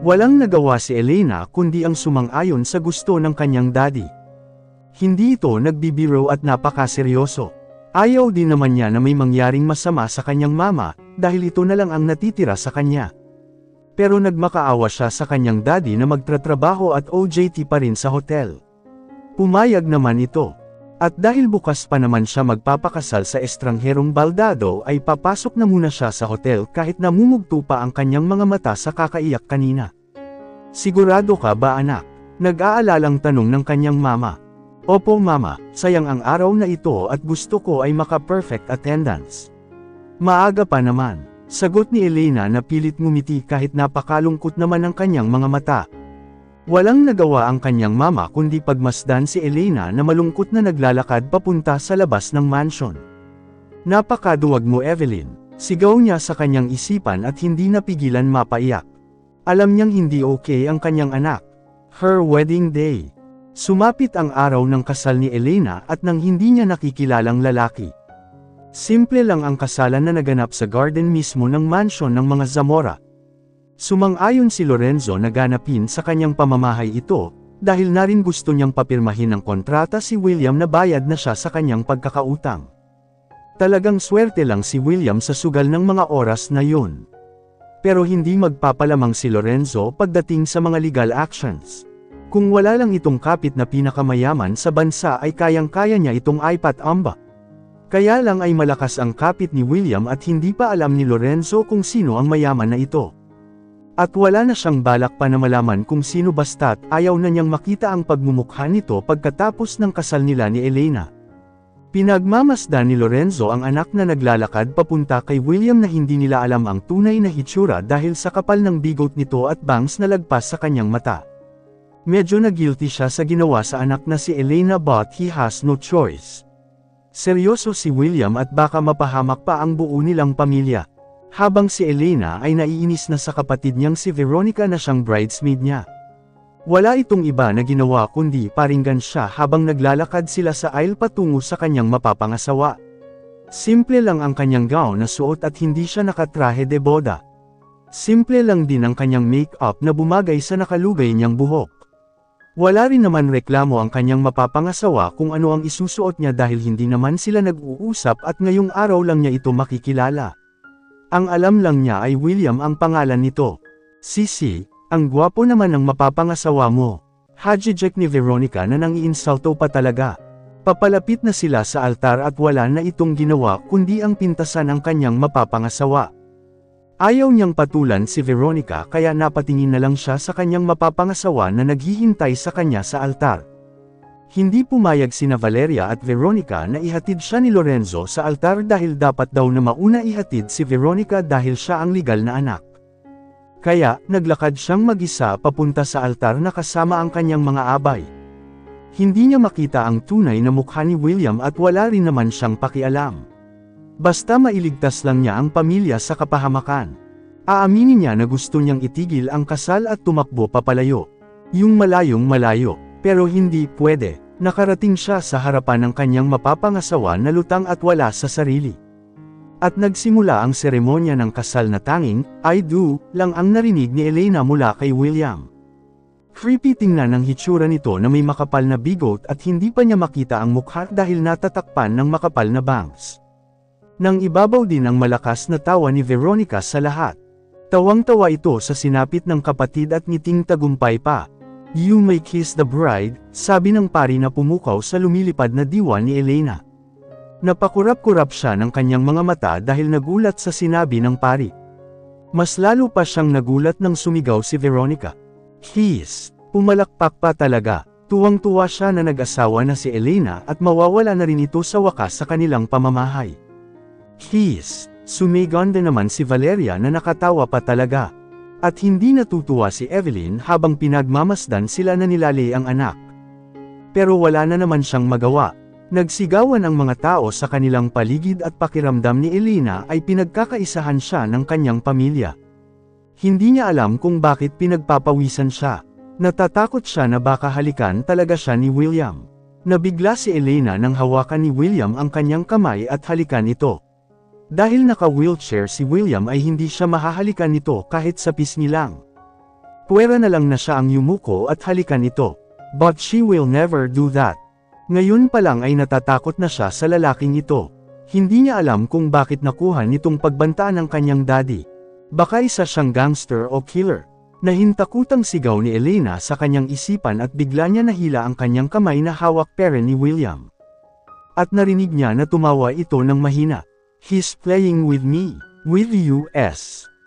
Walang nagawa si Elena kundi ang sumang-ayon sa gusto ng kanyang daddy. Hindi ito nagbibiro at napakaseryoso. Ayaw din naman niya na may mangyaring masama sa kanyang mama, dahil ito na lang ang natitira sa kanya. Pero nagmakaawa siya sa kanyang daddy na magtratrabaho at OJT pa rin sa hotel. Pumayag naman ito. At dahil bukas pa naman siya magpapakasal sa estrangherong baldado ay papasok na muna siya sa hotel kahit namumugto pa ang kanyang mga mata sa kakaiyak kanina. Sigurado ka ba anak? Nag-aalalang tanong ng kanyang mama. Opo mama, sayang ang araw na ito at gusto ko ay maka-perfect attendance. Maaga pa naman, sagot ni Elena na pilit ngumiti kahit napakalungkot naman ang kanyang mga mata. Walang nagawa ang kanyang mama kundi pagmasdan si Elena na malungkot na naglalakad papunta sa labas ng mansion. Napakaduwag mo Evelyn, sigaw niya sa kanyang isipan at hindi napigilan mapaiyak. Alam niyang hindi okay ang kanyang anak. Her wedding day. Sumapit ang araw ng kasal ni Elena at nang hindi niya nakikilalang lalaki. Simple lang ang kasalan na naganap sa garden mismo ng mansion ng mga Zamora. Sumang-ayon si Lorenzo na ganapin sa kanyang pamamahay ito, dahil na rin gusto niyang papirmahin ng kontrata si William na bayad na siya sa kanyang pagkakautang. Talagang swerte lang si William sa sugal ng mga oras na yun. Pero hindi magpapalamang si Lorenzo pagdating sa mga legal actions. Kung wala lang itong kapit na pinakamayaman sa bansa ay kayang-kaya niya itong iPad amba. Kaya lang ay malakas ang kapit ni William at hindi pa alam ni Lorenzo kung sino ang mayaman na ito. At wala na siyang balak pa na malaman kung sino basta't ayaw na niyang makita ang pagmumukha nito pagkatapos ng kasal nila ni Elena. Pinagmamasdan ni Lorenzo ang anak na naglalakad papunta kay William na hindi nila alam ang tunay na hitsura dahil sa kapal ng bigot nito at bangs na lagpas sa kanyang mata. Medyo na-guilty siya sa ginawa sa anak na si Elena but he has no choice. Seryoso si William at baka mapahamak pa ang buo nilang pamilya. Habang si Elena ay naiinis na sa kapatid niyang si Veronica na siyang bridesmaid niya. Wala itong iba na ginawa kundi paringgan siya habang naglalakad sila sa aisle patungo sa kanyang mapapangasawa. Simple lang ang kanyang gown na suot at hindi siya nakatrahe de boda. Simple lang din ang kanyang make-up na bumagay sa nakalugay niyang buhok. Wala rin naman reklamo ang kanyang mapapangasawa kung ano ang isusuot niya dahil hindi naman sila nag-uusap at ngayong araw lang niya ito makikilala. Ang alam lang niya ay William ang pangalan nito. Sisi, ang gwapo naman ng mapapangasawa mo. Hajijek ni Veronica na nang-iinsulto pa talaga. Papalapit na sila sa altar at wala na itong ginawa kundi ang pintasan ang kanyang mapapangasawa. Ayaw niyang patulan si Veronica kaya napatingin na lang siya sa kanyang mapapangasawa na naghihintay sa kanya sa altar. Hindi pumayag sina Valeria at Veronica na ihatid siya ni Lorenzo sa altar dahil dapat daw na mauna ihatid si Veronica dahil siya ang legal na anak. Kaya, naglakad siyang mag-isa papunta sa altar na kasama ang kanyang mga abay. Hindi niya makita ang tunay na mukha ni William at wala rin naman siyang pakialam. Basta mailigtas lang niya ang pamilya sa kapahamakan. Aaminin niya na gusto niyang itigil ang kasal at tumakbo papalayo. Yung malayong malayo, pero hindi pwede. Nakarating siya sa harapan ng kanyang mapapangasawa na lutang at wala sa sarili. At nagsimula ang seremonya ng kasal na tanging, I do, lang ang narinig ni Elena mula kay William. Creepy tingnan ang hitsura nito na may makapal na bigot at hindi pa niya makita ang mukha dahil natatakpan ng makapal na bangs. Nang ibabaw din ang malakas na tawa ni Veronica sa lahat. Tawang-tawa ito sa sinapit ng kapatid at ngiting tagumpay pa. You may kiss the bride, sabi ng pari na pumukaw sa lumilipad na diwa ni Elena. Napakurap-kurap siya ng kanyang mga mata dahil nagulat sa sinabi ng pari. Mas lalo pa siyang nagulat nang sumigaw si Veronica. Kiss! Pumalakpak pa talaga. Tuwang-tuwa siya na nag-asawa na si Elena at mawawala na rin ito sa wakas sa kanilang pamamahay. Kiss! Sumiganda naman si Valeria na nakatawa pa talaga. At hindi natutuwa si Evelyn habang pinagmamasdan sila na nilali ang anak. Pero wala na naman siyang magawa. Nagsigawan ang mga tao sa kanilang paligid at pakiramdam ni Elena ay pinagkakaisahan siya ng kanyang pamilya. Hindi niya alam kung bakit pinagpapawisan siya. Natatakot siya na baka halikan talaga siya ni William. Nabigla si Elena nang hawakan ni William ang kanyang kamay at halikan ito. Dahil naka-wheelchair si William ay hindi siya mahahalikan nito kahit sa pisngi lang. Puwera na lang na siya ang yumuko at halikan ito. But she will never do that. Ngayon pa lang ay natatakot na siya sa lalaking ito. Hindi niya alam kung bakit nakuha nitong pagbantaan ng kanyang daddy. Baka isa siyang gangster o killer. Nahintakutang sigaw ni Elena sa kanyang isipan at bigla niya nahila ang kanyang kamay na hawak pera ni William. At narinig niya na tumawa ito ng mahina. He's playing with me. With you.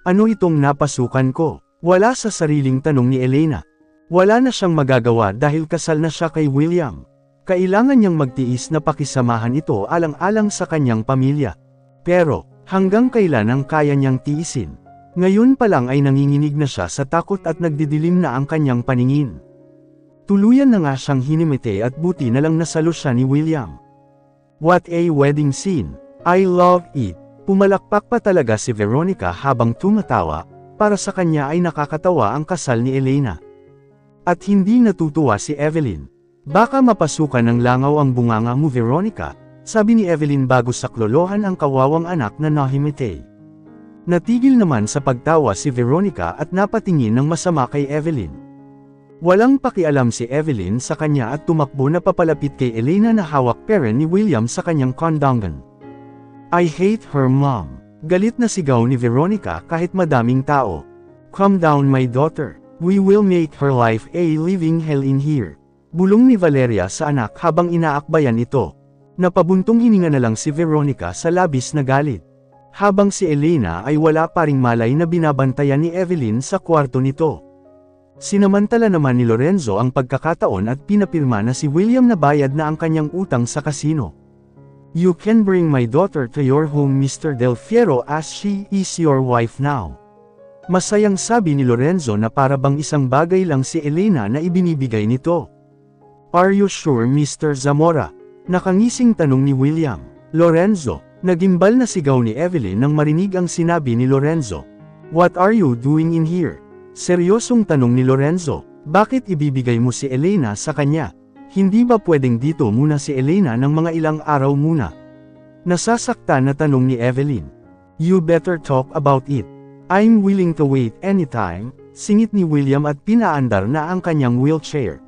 Ano itong napasukan ko? Wala sa sariling tanong ni Elena. Wala na siyang magagawa dahil kasal na siya kay William. Kailangan niyang magtiis na pakisamahan ito alang-alang sa kanyang pamilya. Pero, hanggang kailan ang kaya niyang tiisin? Ngayon pa lang ay nanginginig na siya sa takot at nagdidilim na ang kanyang paningin. Tuluyan na nga siyang hinimite at buti na lang nasalo siya ni William. What a wedding scene! I love it! Pumalakpak pa talaga si Veronica habang tumatawa, para sa kanya ay nakakatawa ang kasal ni Elena. At hindi natutuwa si Evelyn. Baka mapasukan ng langaw ang bunganga mo Veronica, sabi ni Evelyn bago saklolohan ang kawawang anak na nahimite. Natigil naman sa pagtawa si Veronica at napatingin ng masama kay Evelyn. Walang pakialam si Evelyn sa kanya at tumakbo na papalapit kay Elena na hawak pera ni William sa kanyang kondangan. I hate her mom. Galit na sigaw ni Veronica kahit madaming tao. Calm down my daughter. We will make her life a living hell in here. Bulong ni Valeria sa anak habang inaakbayan ito. Napabuntong hininga na lang si Veronica sa labis na galit. Habang si Elena ay wala pa ring malay na binabantayan ni Evelyn sa kwarto nito. Sinamantala naman ni Lorenzo ang pagkakataon at pinapirma na si William na bayad na ang kanyang utang sa kasino. You can bring my daughter to your home Mr. Del Fiero as she is your wife now. Masayang sabi ni Lorenzo na para bang isang bagay lang si Elena na ibinibigay nito. Are you sure Mr. Zamora? Nakangising tanong ni William. Lorenzo, nagimbal na sigaw ni Evelyn nang marinig ang sinabi ni Lorenzo. What are you doing in here? Seryosong tanong ni Lorenzo, bakit ibibigay mo si Elena sa kanya? Hindi ba pwedeng dito muna si Elena ng mga ilang araw muna? Nasasaktan na tanong ni Evelyn. You better talk about it. I'm willing to wait anytime, singit ni William at pinaandar na ang kanyang wheelchair.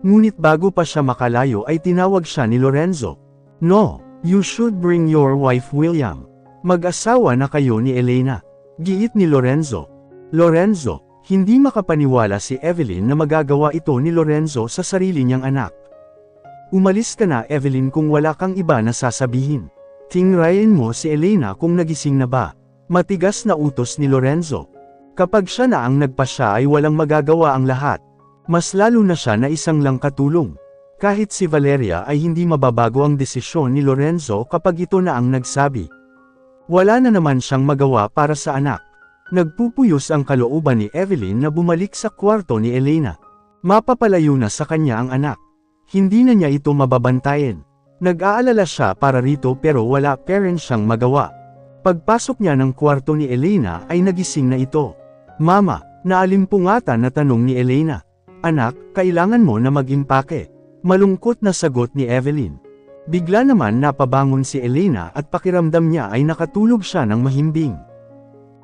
Ngunit bago pa siya makalayo ay tinawag siya ni Lorenzo. No, you should bring your wife William. Mag-asawa na kayo ni Elena. Giit ni Lorenzo. Lorenzo, hindi makapaniwala si Evelyn na magagawa ito ni Lorenzo sa sarili niyang anak. Umalis ka na Evelyn kung wala kang iba na sasabihin. Tingrayin mo si Elena kung nagising na ba. Matigas na utos ni Lorenzo. Kapag siya na ang nagpasya ay walang magagawa ang lahat. Mas lalo na siya na isang lang katulong. Kahit si Valeria ay hindi mababago ang desisyon ni Lorenzo kapag ito na ang nagsabi. Wala na naman siyang magawa para sa anak. Nagpupuyos ang kalooban ni Evelyn na bumalik sa kwarto ni Elena. Mapapalayo na sa kanya ang anak. Hindi na niya ito mababantayan. Nag-aalala siya para rito pero wala pa rin siyang magawa. Pagpasok niya ng kwarto ni Elena ay nagising na ito. Mama, naalimpungatan na tanong ni Elena. Anak, kailangan mo na mag-impake. Malungkot na sagot ni Evelyn. Bigla naman napabangon si Elena at pakiramdam niya ay nakatulog siya ng mahimbing.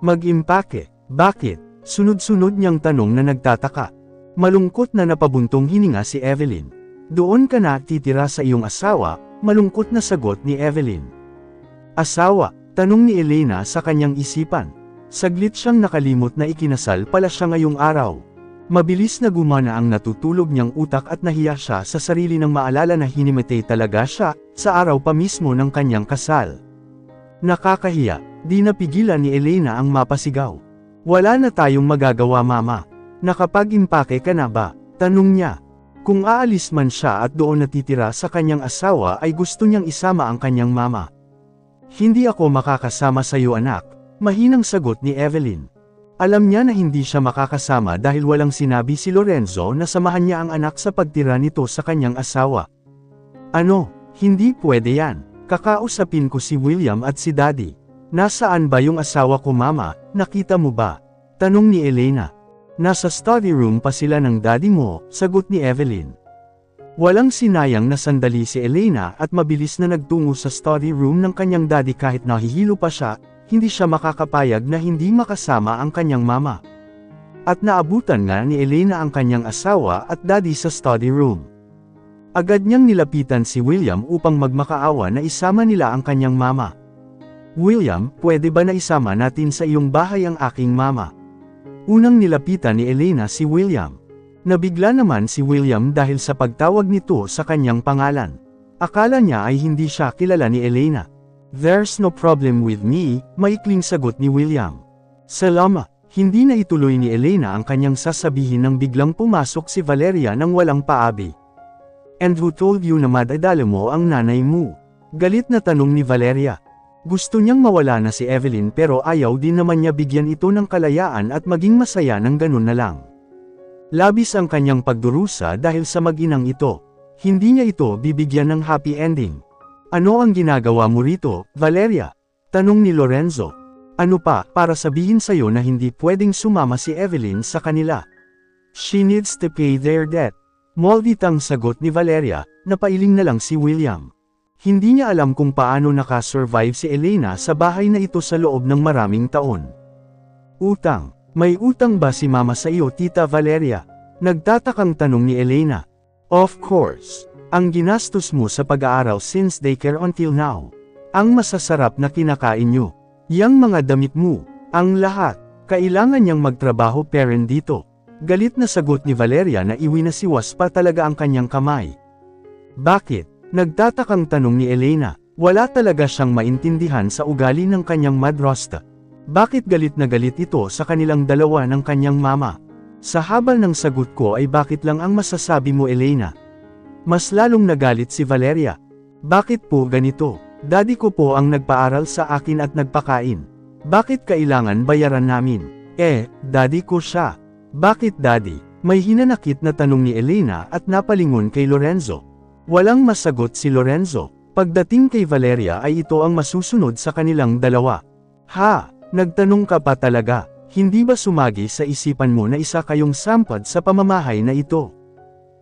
Mag-impake, bakit? Sunod-sunod niyang tanong na nagtataka. Malungkot na napabuntong hininga si Evelyn. Doon ka na titira sa iyong asawa, malungkot na sagot ni Evelyn. Asawa? Tanong ni Elena sa kanyang isipan. Saglit siyang nakalimot na ikinasal pala siya ngayong araw. Mabilis na gumana ang natutulog niyang utak at nahiya siya sa sarili nang maalala na hinimatay talaga siya sa araw pa mismo ng kanyang kasal. Nakakahiya, di napigilan ni Elena ang mapasigaw. Wala na tayong magagawa mama. Nakapag-impake ka na ba? Tanong niya. Kung aalis man siya at doon natitira sa kanyang asawa ay gusto niyang isama ang kanyang mama. Hindi ako makakasama sa iyo anak, mahinang sagot ni Evelyn. Alam niya na hindi siya makakasama dahil walang sinabi si Lorenzo na samahan niya ang anak sa pagtira nito sa kanyang asawa. Ano, hindi pwede yan. Kakausapin ko si William at si Daddy. Nasaan ba yung asawa ko mama, nakita mo ba? Tanong ni Elena. Nasa study room pa sila ng daddy mo, sagot ni Evelyn. Walang sinayang na sandali si Elena at mabilis na nagtungo sa study room ng kanyang daddy kahit nahihilo pa siya. Hindi siya makakapayag na hindi makasama ang kanyang mama. At naabutan nga ni Elena ang kanyang asawa at daddy sa study room. Agad niyang nilapitan si William upang magmakaawa na isama nila ang kanyang mama. "William, pwede ba na isama natin sa iyong bahay ang aking mama?" Unang nilapitan ni Elena si William. Nabigla naman si William dahil sa pagtawag nito sa kanyang pangalan. Akala niya ay hindi siya kilala ni Elena. "There's no problem with me," maikling sagot ni William. "Salamat." Hindi na ituloy ni Elena ang kanyang sasabihin nang biglang pumasok si Valeria nang walang paabi. "And who told you na madadala mo ang nanay mo?" Galit na tanong ni Valeria. Gusto niyang mawala na si Evelyn pero ayaw din naman niya bigyan ito ng kalayaan at maging masaya ng ganun na lang. Labis ang kanyang pagdurusa dahil sa mag-inang ito. Hindi niya ito bibigyan ng happy ending. "Ano ang ginagawa mo rito, Valeria?" tanong ni Lorenzo. "Ano pa, para sabihin sa'yo na hindi pwedeng sumama si Evelyn sa kanila. She needs to pay their debt." Molditang sagot ni Valeria, napailing na lang si William. Hindi niya alam kung paano nakasurvive si Elena sa bahay na ito sa loob ng maraming taon. "Utang. May utang ba si mama sa iyo, Tita Valeria?" Nagtatakang tanong ni Elena. "Of course. Ang ginastos mo sa pag-aaral since daycare until now. Ang masasarap na kinakain nyo. Yang mga damit mo. Ang lahat. Kailangan niyang magtrabaho parent dito." Galit na sagot ni Valeria na iwinasiwas pa talaga ang kanyang kamay. "Bakit?" Nagtatakang tanong ni Elena. Wala talaga siyang maintindihan sa ugali ng kanyang madrasta. Bakit galit na galit ito sa kanilang dalawa ng kanyang mama? Sa habal ng sagot ko ay bakit lang ang masasabi mo, Elena? Mas lalong nagalit si Valeria. "Bakit po ganito? Daddy ko po ang nagpaaral sa akin at nagpakain. Bakit kailangan bayaran namin?" Daddy ko siya." "Bakit daddy?" May hinanakit na tanong ni Elena at napalingon kay Lorenzo. Walang masagot si Lorenzo. Pagdating kay Valeria ay ito ang masusunod sa kanilang dalawa. "Ha? Nagtanong ka pa talaga? Hindi ba sumagi sa isipan mo na isa kayong sampad sa pamamahay na ito?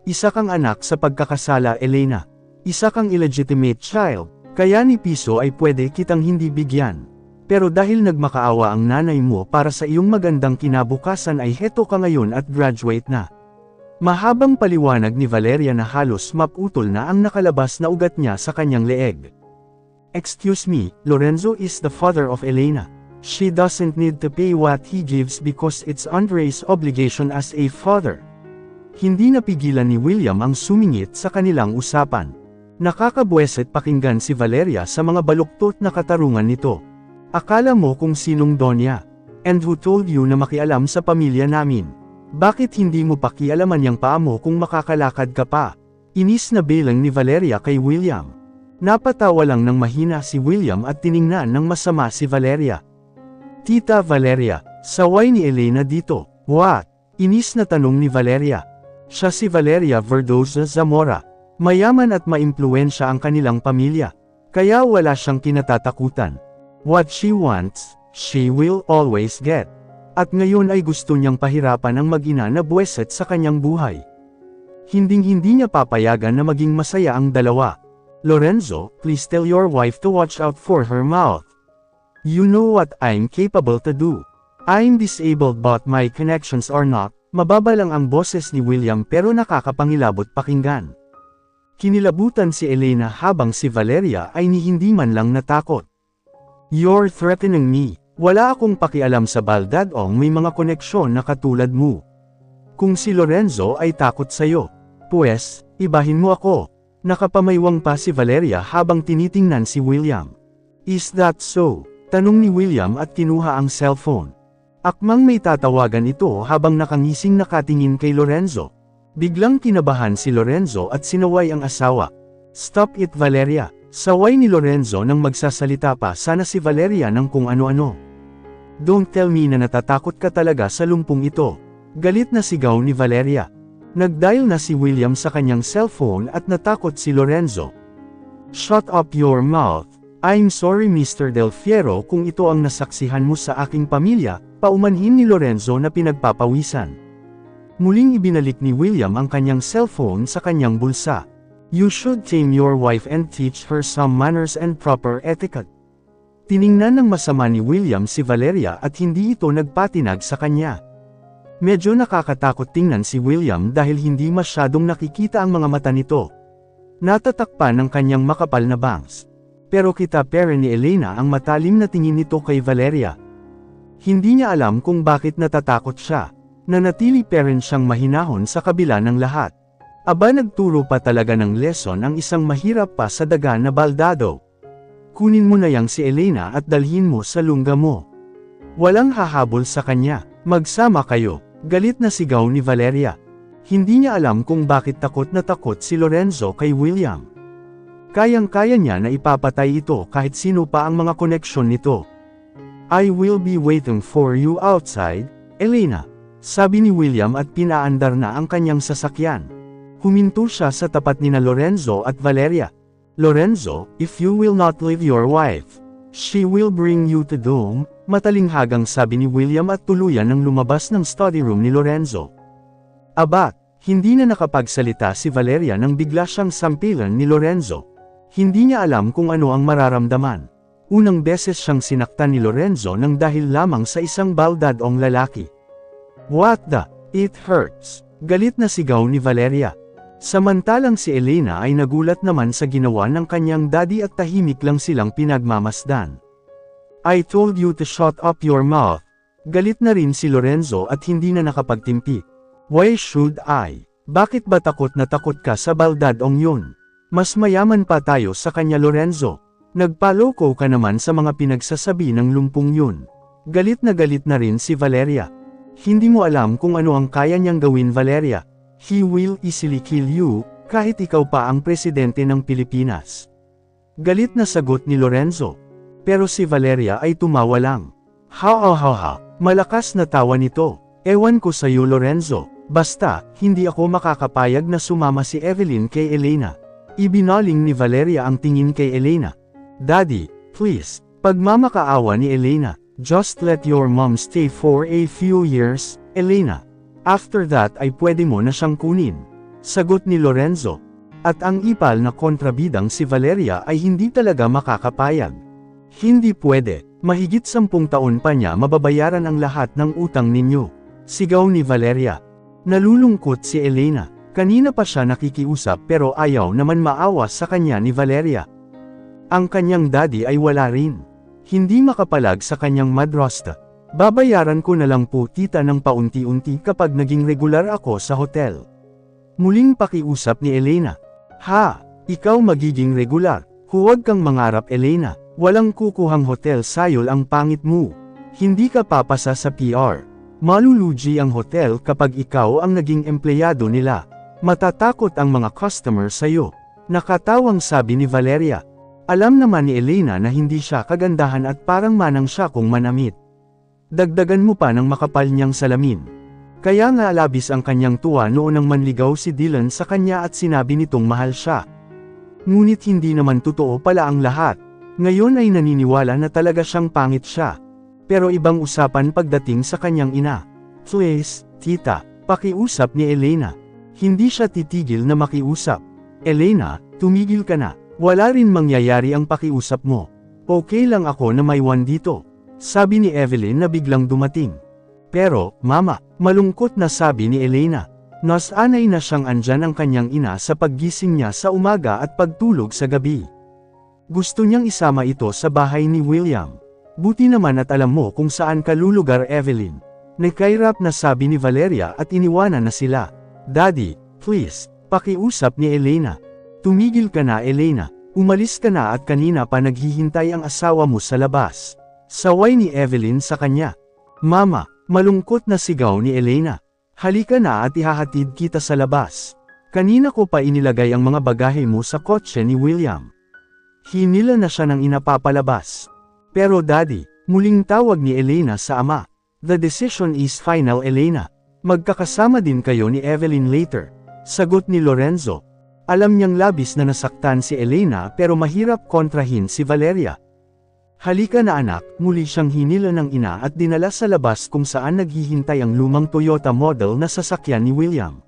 Isa kang anak sa pagkakasala, Elena. Isa kang illegitimate child, kaya ni piso ay pwede kitang hindi bigyan. Pero dahil nagmakaawa ang nanay mo para sa iyong magandang kinabukasan ay heto ka ngayon at graduate na." Mahabang paliwanag ni Valeria na halos maputol na ang nakalabas na ugat niya sa kanyang leeg. "Excuse me, Lorenzo is the father of Elena. She doesn't need to pay what he gives because it's Andre's obligation as a father." Hindi napigilan ni William ang sumingit sa kanilang usapan. Nakakabweset pakinggan si Valeria sa mga baluktot na katarungan nito. "Akala mo kung sinong Donya? And who told you na makialam sa pamilya namin? Bakit hindi mo pakialaman yang paa mo kung makakalakad ka pa?" Inis na bilang ni Valeria kay William. Napatawa lang ng mahina si William at tiningnan ng masama si Valeria. "Tita Valeria, saway ni Elena dito." "What?" Inis na tanong ni Valeria. Siya si Valeria Verdoza Zamora. Mayaman at maimpluwensya ang kanilang pamilya. Kaya wala siyang kinatatakutan. What she wants, she will always get. At ngayon ay gusto niyang pahirapan ang mag-ina na buweset sa kanyang buhay. Hinding-hindi niya papayagan na maging masaya ang dalawa. "Lorenzo, please tell your wife to watch out for her mouth. You know what I'm capable to do. I'm disabled but my connections are not." Mababa lang ang boses ni William pero nakakapangilabot pakinggan. Kinilabutan si Elena habang si Valeria ay hindi man lang natakot. "You're threatening me. Wala akong pakialam sa baldadong may mga koneksyon na katulad mo. Kung si Lorenzo ay takot sa'yo, pues, ibahin mo ako." Nakapamaywang pa si Valeria habang tinitingnan si William. "Is that so?" tanong ni William at kinuha ang cellphone. Akmang may tatawagan ito habang nakangising nakatingin kay Lorenzo. Biglang kinabahan si Lorenzo at sinaway ang asawa. "Stop it, Valeria." Saway ni Lorenzo nang magsasalita pa sana si Valeria ng kung ano-ano. "Don't tell me na natatakot ka talaga sa lumpong ito." Galit na sigaw ni Valeria. Nagdial na si William sa kanyang cellphone at natakot si Lorenzo. "Shut up your mouth. I'm sorry Mr. Del Fiero kung ito ang nasaksihan mo sa aking pamilya," paumanhin ni Lorenzo na pinagpapawisan. Muling ibinalik ni William ang kanyang cellphone sa kanyang bulsa. "You should tame your wife and teach her some manners and proper etiquette." Tiningnan ng masama ni William si Valeria at hindi ito nagpatinag sa kanya. Medyo nakakatakot tingnan si William dahil hindi masyadong nakikita ang mga mata nito. Natatakpan ng kanyang makapal na bangs. Pero kita pere ni Elena ang matalim na tingin nito kay Valeria. Hindi niya alam kung bakit natatakot siya. Nanatili pa rin siyang mahinahon sa kabila ng lahat. Aba, nagturo pa talaga ng lesson ang isang mahirap pa sa daga na baldado. Kunin mo na yang si Elena at dalhin mo sa lungga mo. Walang hahabol sa kanya. Magsama kayo. Galit na sigaw ni Valeria. Hindi niya alam kung bakit takot na takot si Lorenzo kay William. Kayang-kaya niya na ipapatay ito kahit sino pa ang mga koneksyon nito. I will be waiting for you outside, Elena. Sabi ni William at pinaandar na ang kanyang sasakyan. Huminto siya sa tapat nina Lorenzo at Valeria. Lorenzo, if you will not leave your wife, she will bring you to doom, matalinghagang sabi ni William at tuluyan ng lumabas ng study room ni Lorenzo. Aba, hindi na nakapagsalita si Valeria nang bigla siyang sampilan ni Lorenzo. Hindi niya alam kung ano ang mararamdaman. Unang beses siyang sinaktan ni Lorenzo nang dahil lamang sa isang baldadong lalaki. What the? It hurts. Galit na sigaw ni Valeria. Samantalang si Elena ay nagulat naman sa ginawa ng kanyang daddy at tahimik lang silang pinagmamasdan. I told you to shut up your mouth. Galit na rin si Lorenzo at hindi na nakapagtimpi. Why should I? Bakit ba takot na takot ka sa baldadong yun? Mas mayaman pa tayo sa kanya, Lorenzo. Nagpaloko ka naman sa mga pinagsasabi ng lumpong yun. Galit na rin si Valeria. Hindi mo alam kung ano ang kaya niyang gawin, Valeria. He will easily kill you, kahit ikaw pa ang presidente ng Pilipinas. Galit na sagot ni Lorenzo. Pero si Valeria ay tumawa lang. Ha. Malakas na tawa nito. Ewan ko sa'yo, Lorenzo. Basta, hindi ako makakapayag na sumama si Evelyn kay Elena. Ibinaling ni Valeria ang tingin kay Elena. Daddy, please, pagmamakaawa ni Elena, just let your mom stay for a few years, Elena. After that ay pwede mo na siyang kunin. Sagot ni Lorenzo. At ang ipal na kontrabidang si Valeria ay hindi talaga makakapayag. Hindi pwede, mahigit 10 taon pa niya mababayaran ang lahat ng utang ninyo. Sigaw ni Valeria. Nalulungkot si Elena. Kanina pa siya nakikiusap pero ayaw naman maawa sa kanya ni Valeria. Ang kanyang daddy ay wala rin. Hindi makapalag sa kanyang madrasta. Babayaran ko na lang po tita ng paunti-unti kapag naging regular ako sa hotel. Muling pakiusap ni Elena. Ha, ikaw magiging regular. Huwag kang mangarap, Elena. Walang kukuhang hotel sayol ang pangit mo. Hindi ka papasa sa PR. Malulugi ang hotel kapag ikaw ang naging empleyado nila. Matatakot ang mga customer sa'yo. Nakatawang sabi ni Valeria. Alam naman ni Elena na hindi siya kagandahan at parang manang siya kung manamit. Dagdagan mo pa ng makapal niyang salamin. Kaya nga labis ang kanyang tuwa noon nang manligaw si Dylan sa kanya at sinabi nitong mahal siya. Ngunit hindi naman totoo pala ang lahat. Ngayon ay naniniwala na talaga siyang pangit siya. Pero ibang usapan pagdating sa kanyang ina. Please, tita, pakiusap ni Elena. Hindi siya titigil na makiusap. Elena, tumigil ka na. Wala rin mangyayari ang pakiusap mo. Okay lang ako na may one dito. Sabi ni Evelyn na biglang dumating. Pero, mama, malungkot na sabi ni Elena. Nasanay na siyang andyan ang kanyang ina sa paggising niya sa umaga at pagtulog sa gabi. Gusto niyang isama ito sa bahay ni William. Buti naman at alam mo kung saan ka lulugar, Evelyn. Nakairap na sabi ni Valeria at iniwanan na sila. Daddy, please, pakiusap ni Elena. Tumigil ka na, Elena. Umalis ka na at kanina pa naghihintay ang asawa mo sa labas. Saway ni Evelyn sa kanya. Mama, malungkot na sigaw ni Elena. Halika na at ihahatid kita sa labas. Kanina ko pa inilagay ang mga bagahe mo sa kotse ni William. Hinila na siya ng inapapalabas. Pero daddy, muling tawag ni Elena sa ama. The decision is final, Elena. Magkakasama din kayo ni Evelyn later. Sagot ni Lorenzo. Alam niyang labis na nasaktan si Elena pero mahirap kontrahin si Valeria. Halika na anak, muli siyang hinila ng ina at dinala sa labas kung saan naghihintay ang lumang Toyota model na sasakyan ni William.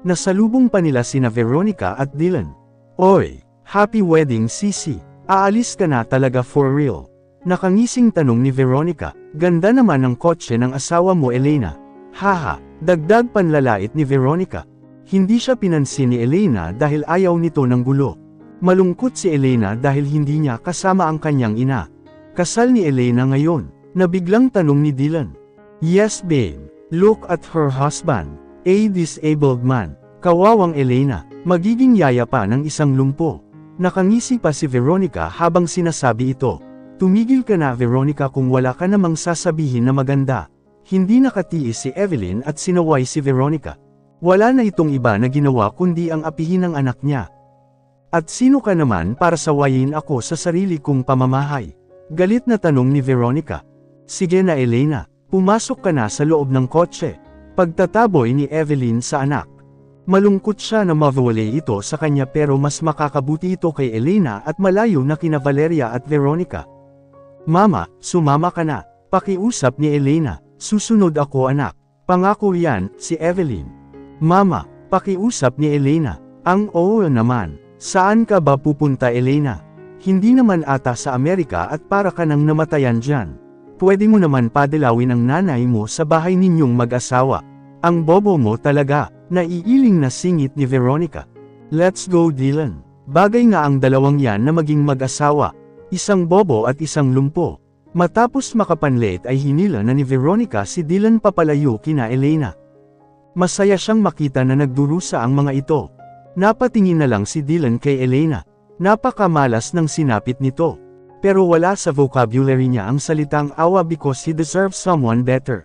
Nasalubong pa nila sina Veronica at Dylan. Oy, happy wedding Sisi. Aalis ka na talaga for real. Nakangising tanong ni Veronica. Ganda naman ng kotse ng asawa mo, Elena. Haha, dagdag panlalait ni Veronica. Hindi siya pinansin ni Elena dahil ayaw nito ng gulo. Malungkot si Elena dahil hindi niya kasama ang kanyang ina. Kasal ni Elena ngayon, na biglang tanong ni Dylan. Yes babe, look at her husband, a disabled man. Kawawang Elena, magiging yaya pa ng isang lumpo. Nakangisi pa si Veronica habang sinasabi ito. Tumigil ka na Veronica kung wala ka namang sasabihin na maganda. Hindi nakatiis si Evelyn at sinaway si Veronica. Wala na itong iba na ginawa kundi ang apihin ng anak niya. At sino ka naman para sawayin ako sa sarili kong pamamahay? Galit na tanong ni Veronica. Sige na Elena, pumasok ka na sa loob ng kotse. Pagtataboy ni Evelyn sa anak. Malungkot siya na mawawalay ito sa kanya pero mas makakabuti ito kay Elena at malayo na kina Valeria at Veronica. Mama, sumama ka na. Pakiusap ni Elena. Susunod ako anak. Pangako yan, si Evelyn. Mama, pakiusap ni Elena. Ang oo naman. Saan ka ba pupunta Elena? Hindi naman ata sa Amerika at para ka nang namatayan dyan. Pwede mo naman padalawin ang nanay mo sa bahay ninyong mag-asawa. Ang bobo mo talaga. Naiiling na singit ni Veronica. Let's go Dylan. Bagay nga ang dalawang yan na maging mag-asawa. Isang bobo at isang lumpo. Matapos makapanlit ay hinila na ni Veronica si Dylan papalayo kina Elena. Masaya siyang makita na nagdurusa ang mga ito. Napatingin na lang si Dylan kay Elena. Napakamalas ng sinapit nito. Pero wala sa vocabulary niya ang salitang awa because he deserves someone better.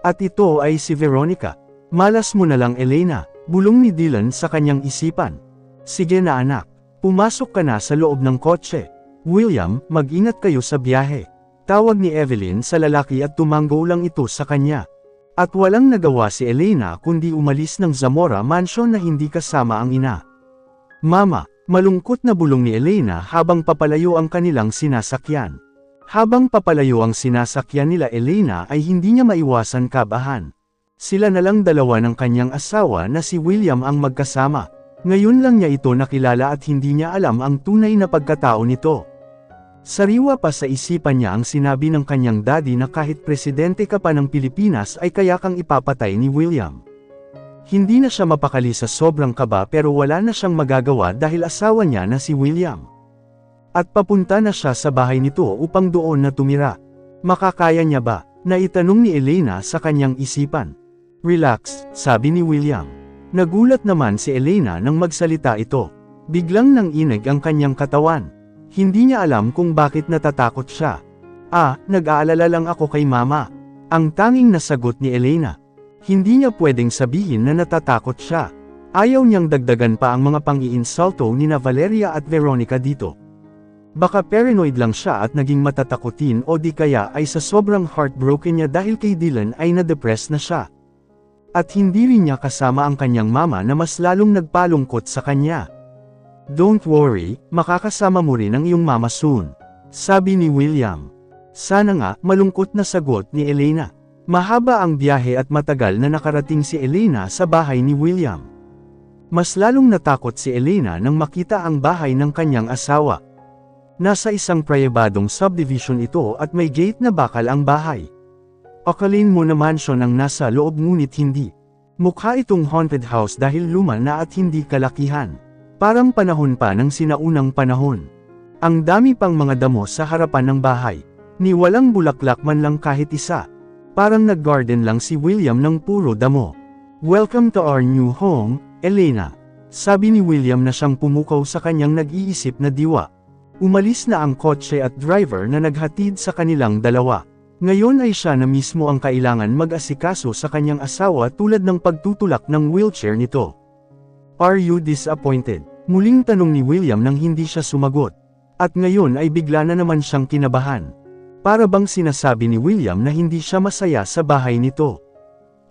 At ito ay si Veronica. Malas mo na lang Elena, bulong ni Dylan sa kanyang isipan. Sige na anak, pumasok ka na sa loob ng kotse. William, mag-ingat kayo sa biyahe. Tawag ni Evelyn sa lalaki at tumanggo lang ito sa kanya. At walang nagawa si Elena kundi umalis ng Zamora Mansion na hindi kasama ang ina. Mama, malungkot na bulong ni Elena habang papalayo ang kanilang sinasakyan. Habang papalayo ang sinasakyan nila Elena ay hindi niya maiwasan kabahan. Sila na lang dalawa ng kanyang asawa na si William ang magkasama. Ngayon lang niya ito nakilala at hindi niya alam ang tunay na pagkatao nito. Sariwa pa sa isipan niya ang sinabi ng kanyang daddy na kahit presidente ka pa ng Pilipinas ay kaya kang ipapatay ni William. Hindi na siya mapakali sa sobrang kaba pero wala na siyang magagawa dahil asawa niya na si William. At papunta na siya sa bahay nito upang doon na tumira. Makakaya niya ba? Naitanong ni Elena sa kanyang isipan. Relax, sabi ni William. Nagulat naman si Elena nang magsalita ito. Biglang nanginig ang kanyang katawan. Hindi niya alam kung bakit natatakot siya. Nag-aalala lang ako kay mama. Ang tanging nasagot ni Elena. Hindi niya pwedeng sabihin na natatakot siya. Ayaw niyang dagdagan pa ang mga pang-iinsulto ni na Valeria at Veronica dito. Baka paranoid lang siya at naging matatakutin o di kaya ay sa sobrang heartbroken niya dahil kay Dylan ay na-depress na siya. At hindi rin niya kasama ang kanyang mama na mas lalong nagpalungkot sa kanya. Don't worry, makakasama mo rin ang iyong mama soon. Sabi ni William. Sana nga, malungkot na sagot ni Elena. Mahaba ang biyahe at matagal na nakarating si Elena sa bahay ni William. Mas lalong natakot si Elena nang makita ang bahay ng kanyang asawa. Nasa isang privadong subdivision ito at may gate na bakal ang bahay. Akalain mo na mansion ang nasa loob ngunit hindi. Mukha itong haunted house dahil luma na at hindi kalakihan. Parang panahon pa ng sinaunang panahon. Ang dami pang mga damo sa harapan ng bahay. Ni walang bulaklak man lang kahit isa. Parang nag-garden lang si William ng puro damo. Welcome to our new home, Elena. Sabi ni William na siyang pumukaw sa kanyang nag-iisip na diwa. Umalis na ang kotse at driver na naghatid sa kanilang dalawa. Ngayon ay siya na mismo ang kailangan mag-asikaso sa kanyang asawa tulad ng pagtutulak ng wheelchair nito. Are you disappointed? Muling tanong ni William nang hindi siya sumagot. At ngayon ay bigla na naman siyang kinabahan. Para bang sinasabi ni William na hindi siya masaya sa bahay nito.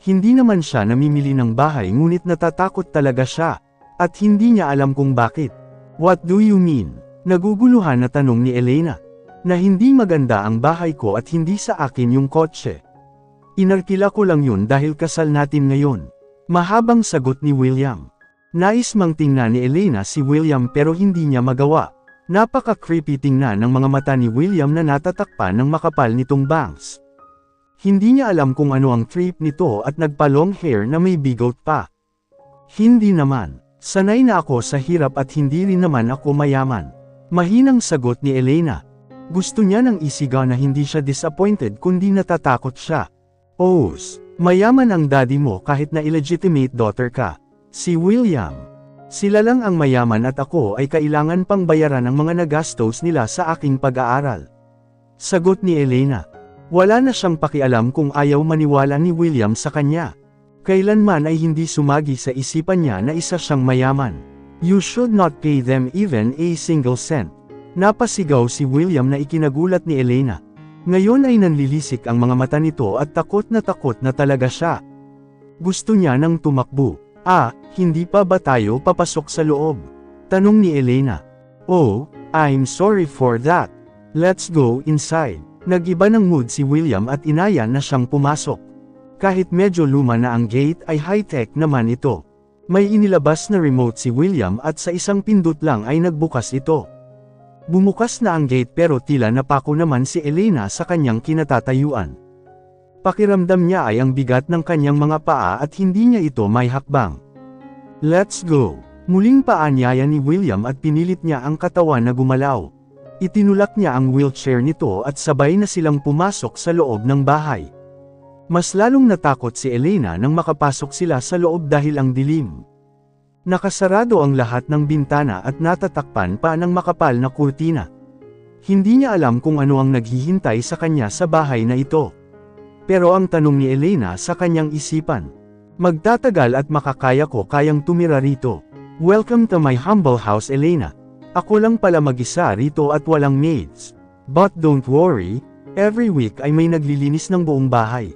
Hindi naman siya namimili ng bahay ngunit natatakot talaga siya. At hindi niya alam kung bakit. What do you mean? Naguguluhan na tanong ni Elena. Na hindi maganda ang bahay ko at hindi sa akin yung kotse. Inarkila ko lang yun dahil kasal natin ngayon. Mahabang sagot ni William. Nais mang tingnan ni Elena si William pero hindi niya magawa. Napaka-creepy tingnan ng mga mata ni William na natatakpan ng makapal nitong bangs. Hindi niya alam kung ano ang trip nito at nagpa-long hair na may bigot pa. Hindi naman. Sanay na ako sa hirap at hindi rin naman ako mayaman. Mahinang sagot ni Elena. Gusto niya ng isigaw na hindi siya disappointed kundi natatakot siya. Oos, mayaman ang daddy mo kahit na illegitimate daughter ka. Si William. Sila lang ang mayaman at ako ay kailangan pang bayaran ang mga nagastos nila sa aking pag-aaral. Sagot ni Elena. Wala na siyang pakialam kung ayaw maniwala ni William sa kanya. Kailanman ay hindi sumagi sa isipan niya na isa siyang mayaman. You should not pay them even a single cent. Napasigaw si William na ikinagulat ni Elena. Ngayon ay nanlilisik ang mga mata nito at takot na talaga siya. Gusto niya nang tumakbo. Hindi pa ba tayo papasok sa loob? Tanong ni Elena. Oh, I'm sorry for that. Let's go inside. Nag-iba ng mood si William at inaya na siyang pumasok. Kahit medyo luma na ang gate ay high-tech naman ito. May inilabas na remote si William at sa isang pindot lang ay nagbukas ito. Bumukas na ang gate pero tila napako naman si Elena sa kanyang kinatatayuan. Pakiramdam niya ay ang bigat ng kanyang mga paa at hindi niya ito may hakbang. Let's go! Muling paanyaya ni William at pinilit niya ang katawan na gumalaw. Itinulak niya ang wheelchair nito at sabay na silang pumasok sa loob ng bahay. Mas lalong natakot si Elena nang makapasok sila sa loob dahil ang dilim. Nakasarado ang lahat ng bintana at natatakpan pa ng makapal na kurtina. Hindi niya alam kung ano ang naghihintay sa kanya sa bahay na ito. Pero ang tanong ni Elena sa kanyang isipan, magtatagal at makakaya ko kayang tumira rito. Welcome to my humble house, Elena. Ako lang pala mag-isa rito at walang maids. But don't worry, every week ay may naglilinis ng buong bahay.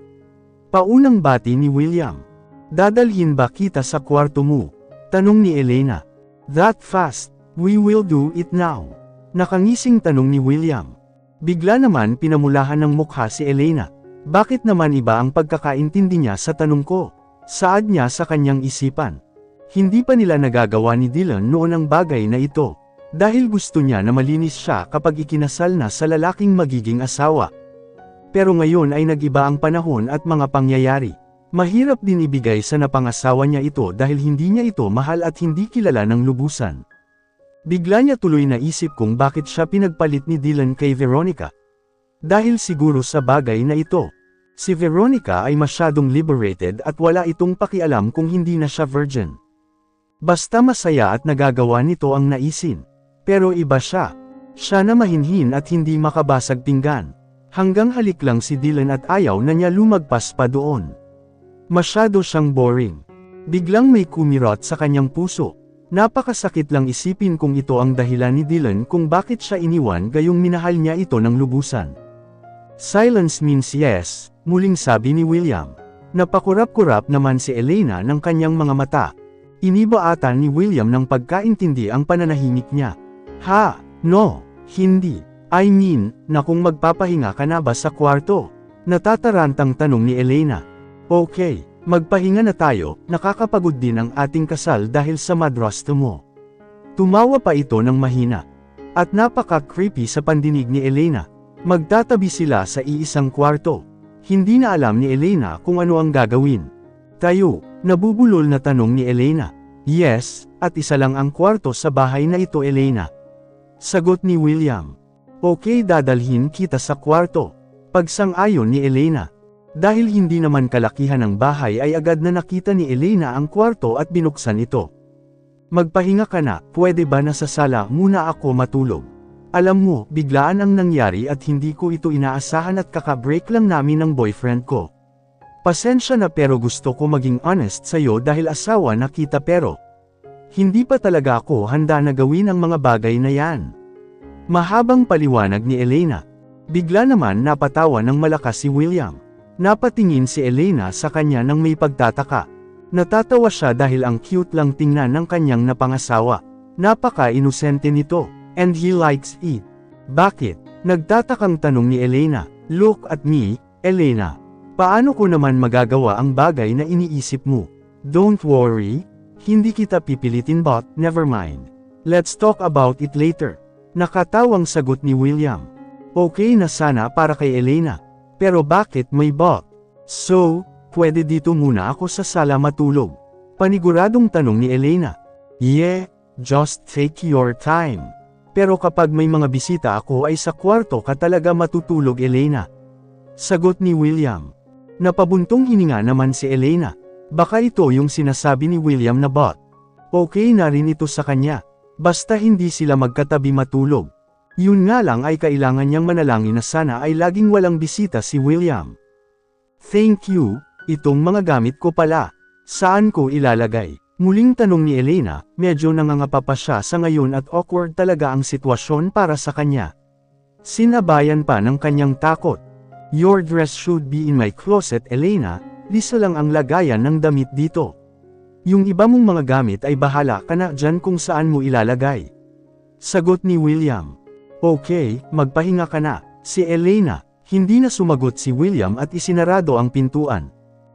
Paunang bati ni William. Dadalhin ba kita sa kwarto mo? Tanong ni Elena. That fast, we will do it now. Nakangising tanong ni William. Bigla naman pinamulahan ng mukha si Elena. Bakit naman iba ang pagkakaintindi niya sa tanong ko? Saad niya sa kanyang isipan. Hindi pa nila nagagawa ni Dylan noon ang bagay na ito. Dahil gusto niya na malinis siya kapag ikinasal na sa lalaking magiging asawa. Pero ngayon ay nag-iba ang panahon at mga pangyayari. Mahirap din ibigay sa napangasawa niya ito dahil hindi niya ito mahal at hindi kilala ng lubusan. Bigla niya tuloy naisip kung bakit siya pinagpalit ni Dylan kay Veronica. Dahil siguro sa bagay na ito. Si Veronica ay masyadong liberated at wala itong pakialam kung hindi na siya virgin. Basta masaya at nagagawa nito ang naisin. Pero iba siya. Siya na mahinhin at hindi makabasag pinggan. Hanggang halik lang si Dylan at ayaw na niya lumagpas pa doon. Masyado siyang boring. Biglang may kumirot sa kanyang puso. Napakasakit lang isipin kung ito ang dahilan ni Dylan kung bakit siya iniwan gayong minahal niya ito ng lubusan. Silence means yes, muling sabi ni William. Napakurap-kurap naman si Elena ng kanyang mga mata. Iniba ata ni William ng pagkaintindi ang pananahimik niya. No, hindi. I mean, na kung magpapahinga ka na ba sa kwarto? Natatarantang tanong ni Elena. Okay, magpahinga na tayo, nakakapagod din ang ating kasal dahil sa madrasto mo. Tumawa pa ito ng mahina. At napaka-creepy sa pandinig ni Elena. Magtatabi sila sa iisang kwarto. Hindi na alam ni Elena kung ano ang gagawin. Tayo, nabubulol na tanong ni Elena. Yes, at isa lang ang kwarto sa bahay na ito, Elena. Sagot ni William. Okay, dadalhin kita sa kwarto. Pagsang-ayon ni Elena. Dahil hindi naman kalakihan ng bahay ay agad na nakita ni Elena ang kwarto at binuksan ito. Magpahinga ka na, pwede ba nasa sala muna ako matulog? Alam mo, biglaan ang nangyari at hindi ko ito inaasahan at kaka-break lang namin ng boyfriend ko. Pasensya na pero gusto ko maging honest sa'yo dahil asawa na kita pero hindi pa talaga ako handa na gawin ang mga bagay na yan. Mahabang paliwanag ni Elena. Bigla naman napatawa ng malakas si William. Napatingin si Elena sa kanya nang may pagtataka. Natatawa siya dahil ang cute lang tingnan ng kanyang napangasawa. Napaka-inosente nito. And he likes it. Bakit? Nagtatakang tanong ni Elena. Look at me, Elena. Paano ko naman magagawa ang bagay na iniisip mo? Don't worry. Hindi kita pipilitin but, never mind. Let's talk about it later. Nakatawang sagot ni William. Okay na sana para kay Elena. Pero bakit may bot? So, pwede dito muna ako sa sala matulog? Paniguradong tanong ni Elena. Yeah, just take your time. Pero kapag may mga bisita ako ay sa kwarto ka talaga matutulog, Elena. Sagot ni William. Napabuntong hininga naman si Elena. Baka ito yung sinasabi ni William na bot. Okay na rin ito sa kanya. Basta hindi sila magkatabi matulog. Yun nga lang ay kailangan niyang manalangin na sana ay laging walang bisita si William. Thank you, itong mga gamit ko pala. Saan ko ilalagay? Muling tanong ni Elena, medyo nangangapa pa siya sa ngayon at awkward talaga ang sitwasyon para sa kanya. Sinabayan pa ng kanyang takot. Your dress should be in my closet, Elena, lisa lang ang lagayan ng damit dito. Yung iba mong mga gamit ay bahala ka na dyan kung saan mo ilalagay. Sagot ni William. Okay, magpahinga ka na. Si Elena, hindi na sumagot si William at isinarado ang pintuan.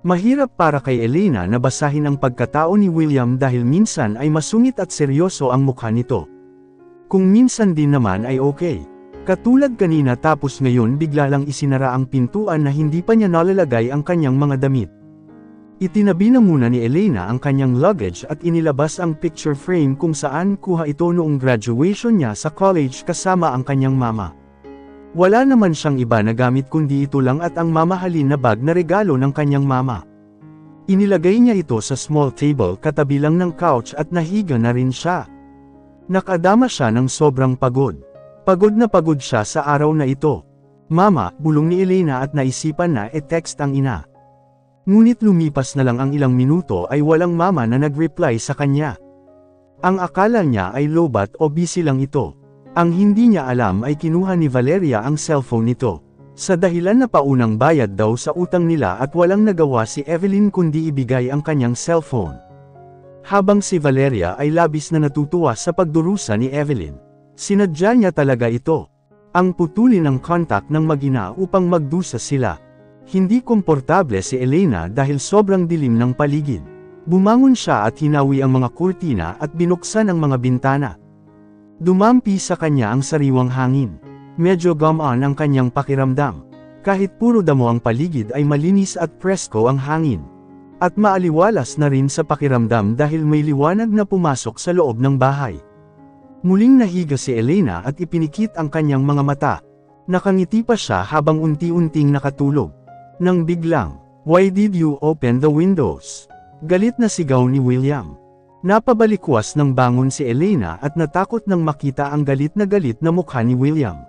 Mahirap para kay Elena na basahin ang pagkatao ni William dahil minsan ay masungit at seryoso ang mukha nito. Kung minsan din naman ay okay. Katulad kanina tapos ngayon bigla lang isinara ang pintuan na hindi pa niya nalalagay ang kanyang mga damit. Itinabi na muna ni Elena ang kanyang luggage at inilabas ang picture frame kung saan kuha ito noong graduation niya sa college kasama ang kanyang mama. Wala naman siyang iba na gamit kundi ito lang at ang mamahalin na bag na regalo ng kanyang mama. Inilagay niya ito sa small table katabi lang ng couch at nahiga na rin siya. Nakadama siya ng sobrang pagod. Pagod na pagod siya sa araw na ito. Mama, bulong ni Elena at naisipan na e-text ang ina. Ngunit lumipas na lang ang ilang minuto ay walang mama na nag-reply sa kanya. Ang akala niya ay lobat o busy lang ito. Ang hindi niya alam ay kinuha ni Valeria ang cellphone nito. Sa dahilan na paunang bayad daw sa utang nila at walang nagawa si Evelyn kundi ibigay ang kanyang cellphone. Habang si Valeria ay labis na natutuwa sa pagdurusa ni Evelyn. Sinadya niya talaga ito. Ang putulin ang contact ng mag-ina upang magdusa sila. Hindi komportable si Elena dahil sobrang dilim ng paligid. Bumangon siya at hinawi ang mga kurtina at binuksan ang mga bintana. Dumampi sa kanya ang sariwang hangin. Medyo gumaan ang kanyang pakiramdam. Kahit puro damo ang paligid ay malinis at presko ang hangin. At maaliwalas na rin sa pakiramdam dahil may liwanag na pumasok sa loob ng bahay. Muling nahiga si Elena at ipinikit ang kanyang mga mata. Nakangiti pa siya habang unti-unting nakatulog. Nang biglang, "Why did you open the windows?" Galit na sigaw ni William. Napabalikwas ng bangon si Elena at natakot nang makita ang galit na mukha ni William.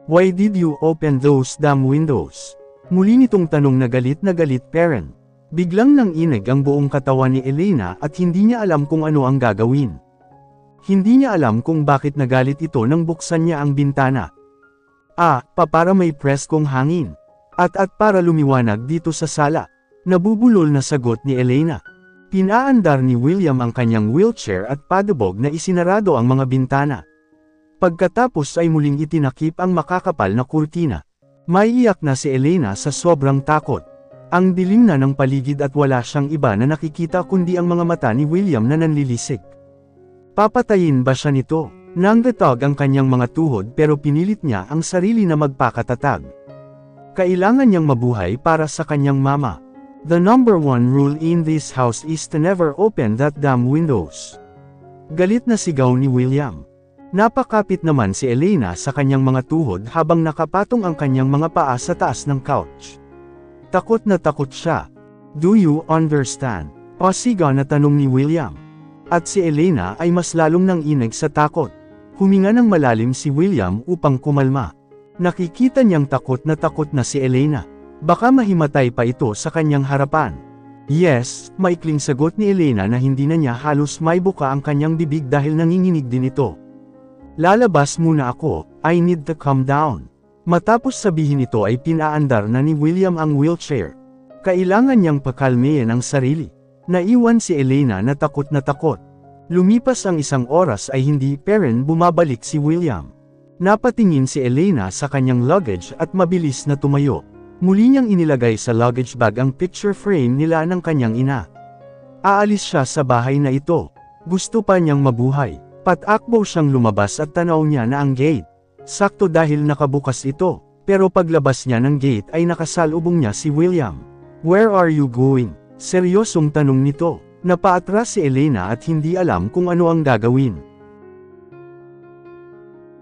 "Why did you open those damn windows?" Muli nitong tanong na galit parent. Biglang nanginig ang buong katawan ni Elena at hindi niya alam kung ano ang gagawin. Hindi niya alam kung bakit nagalit ito nang buksan niya ang bintana. Para may preskong hangin. At para lumiwanag dito sa sala. Nabubulol na sagot ni Elena. Pinaandar ni William ang kanyang wheelchair at padubog na isinarado ang mga bintana. Pagkatapos ay muling itinakip ang makakapal na kurtina. Maiiyak na si Elena sa sobrang takot. Ang dilim na ng paligid at wala siyang iba na nakikita kundi ang mga mata ni William na nanlilisik. Papatayin ba siya nito? Nanggatog ang kanyang mga tuhod pero pinilit niya ang sarili na magpakatatag. Kailangan niyang mabuhay para sa kanyang mama. The number one rule in this house is to never open that damn windows. Galit na sigaw ni William. Napakapit naman si Elena sa kanyang mga tuhod habang nakapatong ang kanyang mga paa sa taas ng couch. Takot na takot siya. Do you understand? Pasigaw na tanong ni William. At si Elena ay mas lalong nanginig sa takot. Huminga ng malalim si William upang kumalma. Nakikita niyang takot na si Elena. Baka mahimatay pa ito sa kanyang harapan. Yes, maikling sagot ni Elena na hindi na niya halos maibuka ang kanyang bibig dahil nanginginig din ito. Lalabas muna ako, I need to calm down. Matapos sabihin ito ay pinaandar na ni William ang wheelchair. Kailangan niyang pakalmehin ang sarili. Naiwan si Elena na takot na takot. Lumipas ang isang oras ay hindi pa rin bumabalik si William. Napatingin si Elena sa kanyang luggage at mabilis na tumayo. Muli niyang inilagay sa luggage bag ang picture frame nila ng kanyang ina. Aalis siya sa bahay na ito. Gusto pa niyang mabuhay. Patakbo siyang lumabas at tanaw niya na ang gate. Sakto dahil nakabukas ito. Pero paglabas niya ng gate ay nakasalubong niya si William. "Where are you going?" Seryosong tanong nito. Napaatras si Elena at hindi alam kung ano ang gagawin.